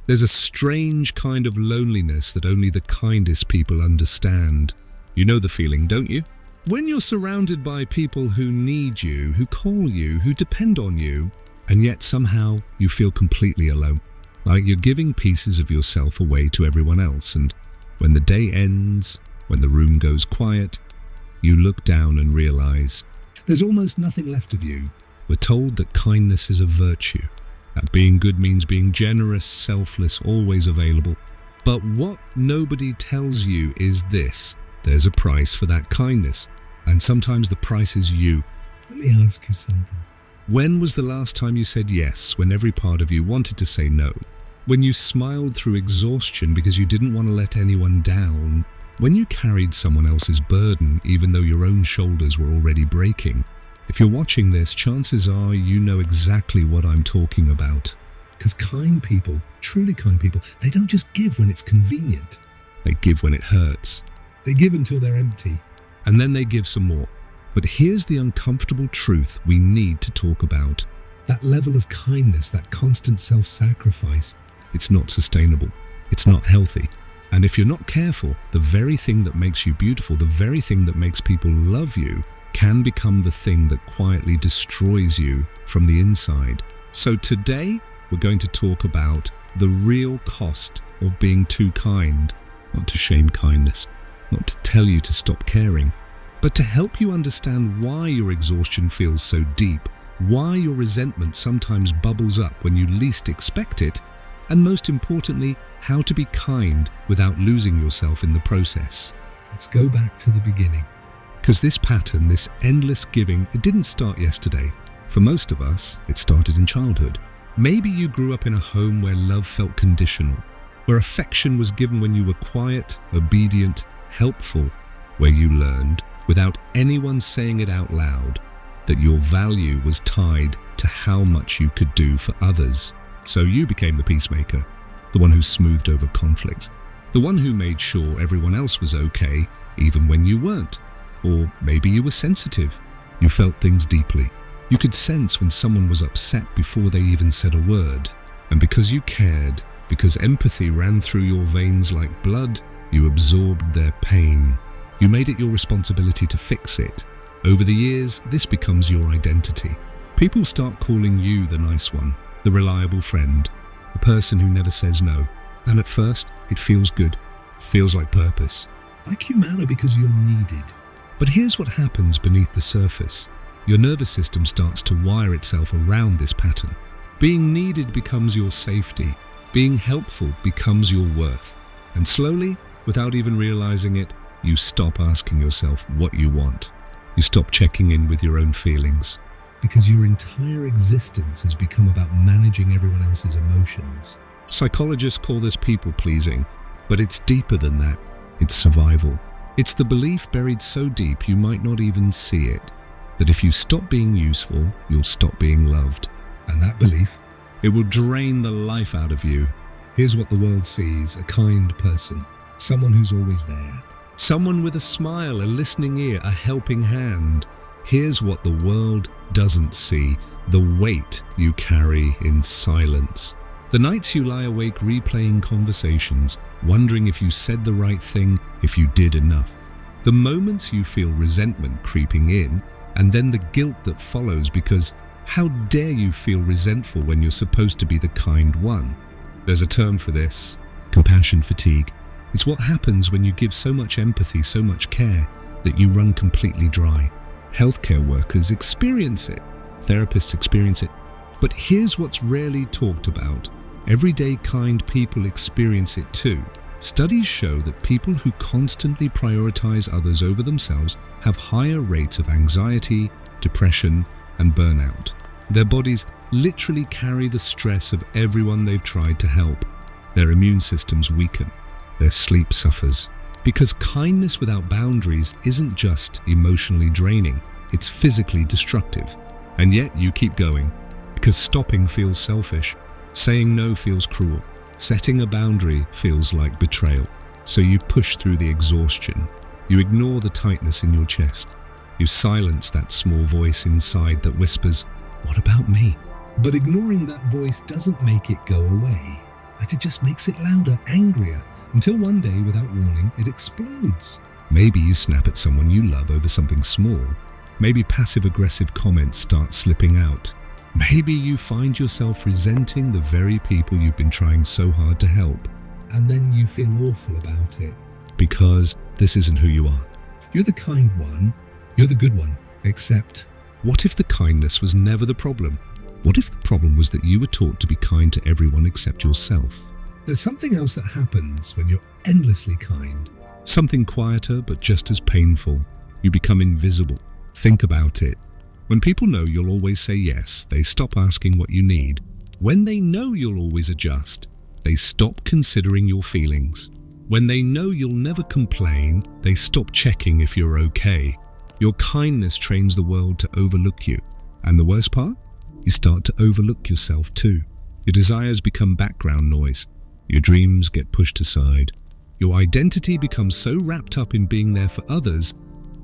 There's a strange kind of loneliness that only the kindest people understand. You know the feeling, don't you? When you're surrounded by people who need you, who call you, who depend on you, and yet somehow you feel completely alone. Like you're giving pieces of yourself away to everyone else, and when the day ends, when the room goes quiet, you look down and realize there's almost nothing left of you. We're told that kindness is a virtue, that being good means being generous, selfless, always available. But what nobody tells you is this: there's a price for that kindness, and sometimes the price is you. Let me ask you something. When was the last time you said yes when every part of you wanted to say no? When you smiled through exhaustion because you didn't want to let anyone down? When you carried someone else's burden even though your own shoulders were already breaking? If you're watching this, chances are you know exactly what I'm talking about. Because kind people, truly kind people, they don't just give when it's convenient. They give when it hurts. They give until they're empty. And then they give some more. But here's the uncomfortable truth we need to talk about. That level of kindness, that constant self-sacrifice, it's not sustainable. It's not healthy. And if you're not careful, the very thing that makes you beautiful, the very thing that makes people love you, can become the thing that quietly destroys you from the inside. So today, we're going to talk about the real cost of being too kind. Not to shame kindness, not to tell you to stop caring, but to help you understand why your exhaustion feels so deep, why your resentment sometimes bubbles up when you least expect it, and most importantly, how to be kind without losing yourself in the process. Let's go back to the beginning. Because this pattern, this endless giving, it didn't start yesterday. For most of us, it started in childhood. Maybe you grew up in a home where love felt conditional, where affection was given when you were quiet, obedient, helpful, where you learned, without anyone saying it out loud, that your value was tied to how much you could do for others. So you became the peacemaker, the one who smoothed over conflicts, the one who made sure everyone else was okay, even when you weren't. Or maybe you were sensitive. You felt things deeply. You could sense when someone was upset before they even said a word. And because you cared, because empathy ran through your veins like blood, you absorbed their pain. You made it your responsibility to fix it. Over the years, this becomes your identity. People start calling you the nice one, the reliable friend, the person who never says no. And at first, it feels good. It feels like purpose. Like you matter because you're needed. But here's what happens beneath the surface. Your nervous system starts to wire itself around this pattern. Being needed becomes your safety. Being helpful becomes your worth. And slowly, without even realizing it, you stop asking yourself what you want. You stop checking in with your own feelings. Because your entire existence has become about managing everyone else's emotions. Psychologists call this people-pleasing, but it's deeper than that. It's survival. It's the belief buried so deep you might not even see it, that if you stop being useful, you'll stop being loved. And that belief, it will drain the life out of you. Here's what the world sees: a kind person, someone who's always there, someone with a smile, a listening ear, a helping hand. Here's what the world doesn't see: the weight you carry in silence. The nights you lie awake replaying conversations, wondering if you said the right thing, if you did enough. The moments you feel resentment creeping in, and then the guilt that follows because how dare you feel resentful when you're supposed to be the kind one? There's a term for this: compassion fatigue. It's what happens when you give so much empathy, so much care, that you run completely dry. Healthcare workers experience it. Therapists experience it. But here's what's rarely talked about. Everyday kind people experience it too. Studies show that people who constantly prioritize others over themselves have higher rates of anxiety, depression, and burnout. Their bodies literally carry the stress of everyone they've tried to help. Their immune systems weaken. Their sleep suffers. Because kindness without boundaries isn't just emotionally draining, it's physically destructive. And yet you keep going, because stopping feels selfish, saying no feels cruel, setting a boundary feels like betrayal. So you push through the exhaustion. You ignore the tightness in your chest. You silence that small voice inside that whispers, "What about me?" But ignoring that voice doesn't make it go away. and it just makes it louder, angrier, until one day, without warning, it explodes. Maybe you snap at someone you love over something small. Maybe passive-aggressive comments start slipping out. Maybe you find yourself resenting the very people you've been trying so hard to help. And then you feel awful about it. Because this isn't who you are. You're the kind one. You're the good one. Except, what if the kindness was never the problem? What if the problem was that you were taught to be kind to everyone except yourself? there's something else that happens when you're endlessly kind. Something quieter but just as painful. You become invisible. Think about it. When people know you'll always say yes, they stop asking what you need. When they know you'll always adjust, they stop considering your feelings. When they know you'll never complain, they stop checking if you're okay. Your kindness trains the world to overlook you. And the worst part? You start to overlook yourself too. Your desires become background noise. Your dreams get pushed aside. Your identity becomes so wrapped up in being there for others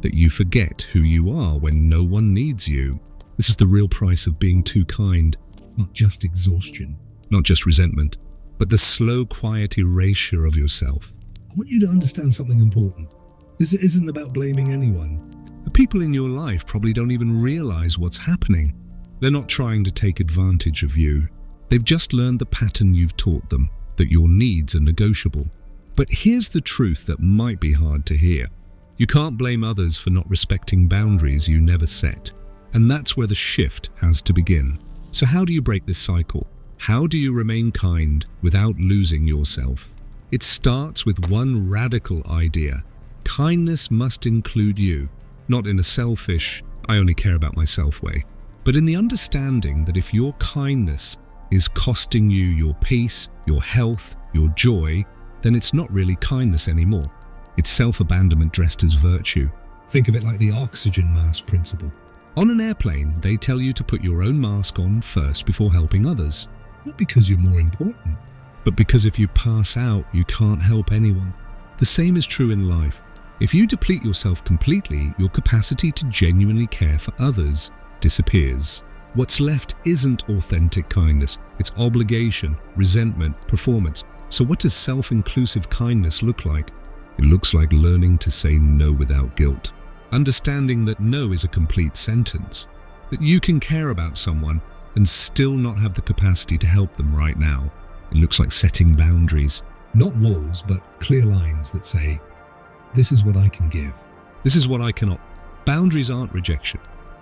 that you forget who you are when no one needs you. This is the real price of being too kind. Not just exhaustion. Not just resentment, but the slow, quiet erasure of yourself. I want you to understand something important. This isn't about blaming anyone. The people in your life probably don't even realize what's happening. They're not trying to take advantage of you. They've just learned the pattern you've taught them, that your needs are negotiable. But here's the truth that might be hard to hear. You can't blame others for not respecting boundaries you never set. And that's where the shift has to begin. So how do you break this cycle? How do you remain kind without losing yourself? It starts with one radical idea. Kindness must include you, not in a selfish, I only care about myself way, but in the understanding that if your kindness is costing you your peace, your health, your joy, then it's not really kindness anymore. It's self-abandonment dressed as virtue. Think of it like the oxygen mask principle. On an airplane, they tell you to put your own mask on first before helping others. Not because you're more important, but because if you pass out, you can't help anyone. The same is true in life. If you deplete yourself completely, your capacity to genuinely care for others disappears. What's left isn't authentic kindness, it's obligation, resentment, performance. So what does self-inclusive kindness look like? It looks like learning to say no without guilt. Understanding that no is a complete sentence. That you can care about someone and still not have the capacity to help them right now. It looks like setting boundaries. Not walls, but clear lines that say, this is what I can give. This is what I cannot. Boundaries aren't rejection.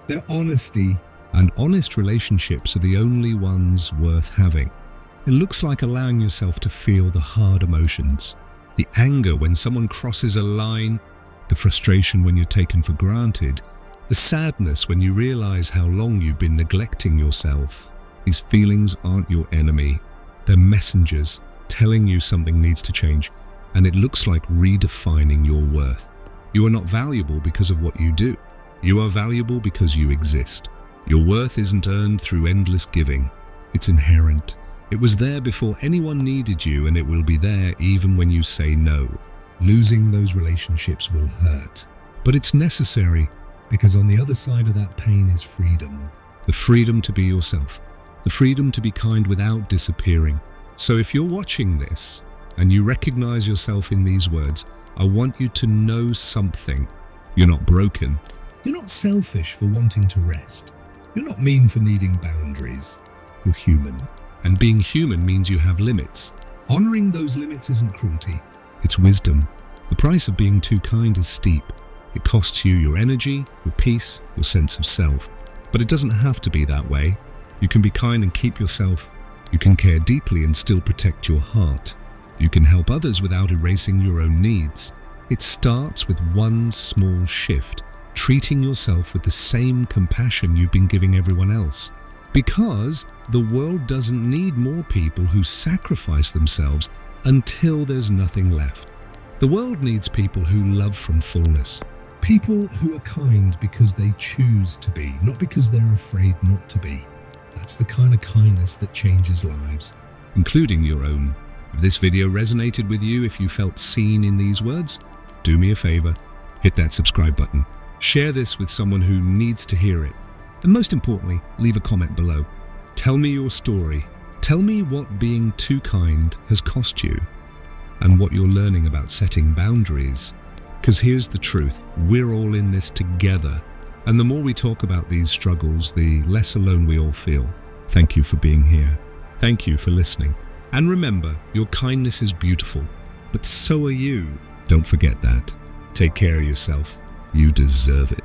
They're honesty. And honest relationships are the only ones worth having. It looks like allowing yourself to feel the hard emotions. The anger when someone crosses a line, the frustration when you're taken for granted, the sadness when you realize how long you've been neglecting yourself. These feelings aren't your enemy. They're messengers telling you something needs to change. And it looks like redefining your worth. You are not valuable because of what you do. You are valuable because you exist. Your worth isn't earned through endless giving. It's inherent. It was there before anyone needed you, and it will be there even when you say no. Losing those relationships will hurt. But it's necessary. Because on the other side of that pain is freedom. The freedom to be yourself. The freedom to be kind without disappearing. So if you're watching this, and you recognize yourself in these words, I want you to know something. You're not broken. You're not selfish for wanting to rest. You're not mean for needing boundaries. You're human. And being human means you have limits. Honoring those limits isn't cruelty. It's wisdom. The price of being too kind is steep. It costs you your energy, your peace, your sense of self. But it doesn't have to be that way. You can be kind and keep yourself. You can care deeply and still protect your heart. You can help others without erasing your own needs. It starts with one small shift, treating yourself with the same compassion you've been giving everyone else. Because the world doesn't need more people who sacrifice themselves until there's nothing left. The world needs people who love from fullness. People who are kind because they choose to be, not because they're afraid not to be. That's the kind of kindness that changes lives. Including your own. If this video resonated with you, if you felt seen in these words, do me a favor, hit that subscribe button. Share this with someone who needs to hear it. And most importantly, leave a comment below. Tell me your story. Tell me what being too kind has cost you and what you're learning about setting boundaries. Because here's the truth, we're all in this together. And the more we talk about these struggles, the less alone we all feel. Thank you for being here. Thank you for listening. And remember, your kindness is beautiful, but so are you. Don't forget that. Take care of yourself. You deserve it.